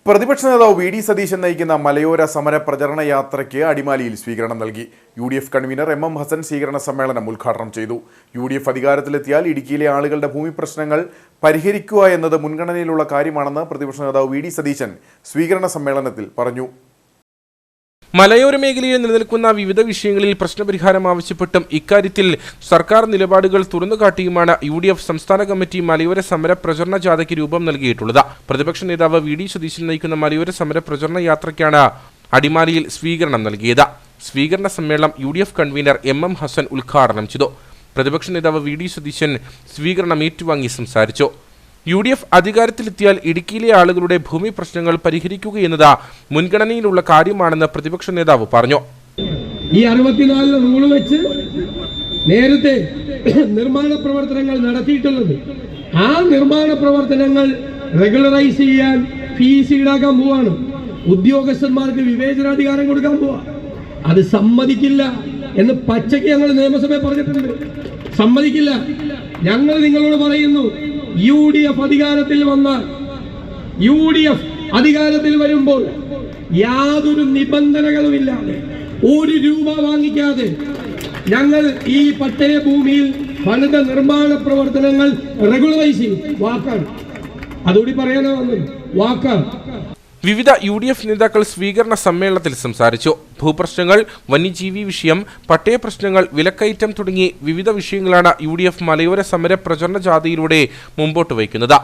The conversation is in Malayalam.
പ്രതിപക്ഷ നേതാവ് വി ഡി സതീശൻ നയിക്കുന്ന മലയോര സമര പ്രചരണ യാത്രയ്ക്ക് അടിമാലിയിൽ സ്വീകരണം നൽകി. UDF കൺവീനർ MM ഹസൻ സ്വീകരണ സമ്മേളനം ഉദ്ഘാടനം ചെയ്തു. UDF അധികാരത്തിലെത്തിയാൽ ഇടുക്കിയിലെ ആളുകളുടെ ഭൂമി പ്രശ്നങ്ങൾ പരിഹരിക്കുക എന്നത് മുൻഗണനയിലുള്ള കാര്യമാണെന്ന് പ്രതിപക്ഷ നേതാവ് വി ഡി സതീശൻ സ്വീകരണ സമ്മേളനത്തിൽ പറഞ്ഞു. മലയോര മേഖലയിൽ നിലനിൽക്കുന്ന വിവിധ വിഷയങ്ങളിൽ പ്രശ്നപരിഹാരം ആവശ്യപ്പെട്ടും ഇക്കാര്യത്തിൽ സർക്കാർ നിലപാടുകൾ തുറന്നുകാട്ടിയുമാണ് UDF സംസ്ഥാന കമ്മിറ്റി മലയോര സമര പ്രചരണ ജാഥയ്ക്ക് രൂപം നൽകിയിട്ടുള്ളത്. പ്രതിപക്ഷ നേതാവ് വി ഡി സതീശൻ നയിക്കുന്ന മലയോര സമര പ്രചരണ യാത്രയ്ക്കാണ് അടിമാലിയിൽ സ്വീകരണം നൽകിയത്. സ്വീകരണ സമ്മേളനം UDF കൺവീനർ MM ഹസൻ ഉദ്ഘാടനം ചെയ്തു. പ്രതിപക്ഷ നേതാവ് വി ഡി സതീശൻ സ്വീകരണം ഏറ്റുവാങ്ങി സംസാരിച്ചു. UDF അധികാരത്തിലെത്തിയാൽ ഇടുക്കിയിലെ ആളുകളുടെ ഭൂമി പ്രശ്നങ്ങൾ പരിഹരിക്കുകയെന്നത് മുൻഗണനയിലുള്ള കാര്യമാണെന്ന് പ്രതിപക്ഷ നേതാവ് പറഞ്ഞു. ഈ 64 റൂൾ വെച്ച് നേരത്തെ നിർമ്മാണ പ്രവർത്തനങ്ങൾ നടത്തിയിട്ടുള്ളത്, ആ നിർമ്മാണ പ്രവർത്തനങ്ങൾ റെഗുലറൈസ് ചെയ്യാൻ ഫീസ് ഈടാക്കാൻ പോവാണ്. ഉദ്യോഗസ്ഥന്മാർക്ക് വിവേചനാധികാരം കൊടുക്കാൻ പോവാ. അത് സമ്മതിക്കില്ല എന്ന് പച്ചയ്ക്ക് ഞങ്ങൾ നിയമസഭയിൽ പറഞ്ഞിട്ടുണ്ട്. സമ്മതിക്കില്ല. ഞങ്ങൾ നിങ്ങളോട് പറയുന്നു, UDF അധികാരത്തിൽ വന്നാൽ, UDF അധികാരത്തിൽ വരുമ്പോൾ യാതൊരു നിബന്ധനകളുമില്ലാതെ 1 രൂപ വാങ്ങിക്കാതെ ഞങ്ങൾ ഈ പട്ടയ ഭൂമിയിൽ പണിത നിർമ്മാണ പ്രവർത്തനങ്ങൾ റെഗുലറൈസ് ചെയ്യും. വാക്കാണ്, അതുകൂടി പറയാനാ വന്നത്, വാക്കാണ്. വിവിധ UDF നേതാക്കൾ സ്വീകരണ സമ്മേളനത്തിൽ സംസാരിച്ചു. ഭൂപ്രശ്നങ്ങൾ, വന്യജീവി വിഷയം, പട്ടയ പ്രശ്നങ്ങൾ, വിലക്കയറ്റം തുടങ്ങി വിവിധ വിഷയങ്ങളാണ് UDF മലയോര സമര പ്രചരണ ജാഥയിലൂടെ മുമ്പോട്ട് വയ്ക്കുന്നത്.